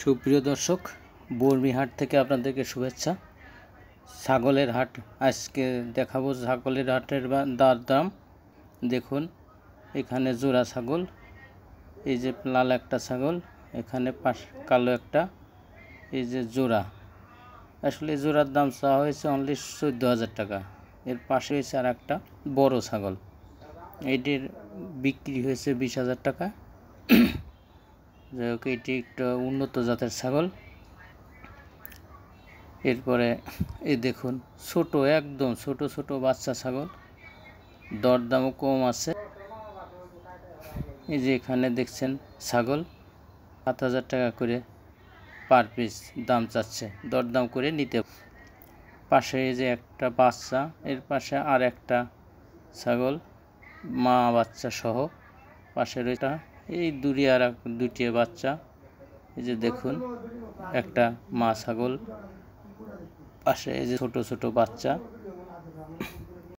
সুপ্রিয় দর্শক, বর্মিহাট থেকে আপনাদেরকে শুভেচ্ছা। ছাগলের হাট আজকে দেখাবো। ছাগলের হাটের দাম দেখুন। এখানে জোড়া ছাগল, এই যে লাল একটা ছাগল, এখানে কালো একটা, এই যে জোড়া। আসলে জোড়ার দাম চাওয়া হয়েছে অনলি 14,000 টাকা। এর পাশে হয়েছে আর একটা বড় ছাগল, এটির বিক্রি হয়েছে 20,000 টাকা। যাই হোক, এটি একটা উন্নত জাতের ছাগল। এরপরে এই দেখুন, ছোট, একদম ছোট ছোট বাচ্চা ছাগল, দরদামও কম আছে। এই যে এখানে দেখছেন ছাগল 7,000 টাকা করে পার পিস দাম চাচ্ছে, দরদাম করে নিতে। পাশে এই যে একটা বাচ্চা, এর পাশে আর একটা ছাগল মা বাচ্চা সহ পাশে রয়েছে। এই দূরে আর দুটি বাচ্চা, এই যে দেখুন একটা মা ছাগল, পাশে এই যে ছোট ছোট বাচ্চা।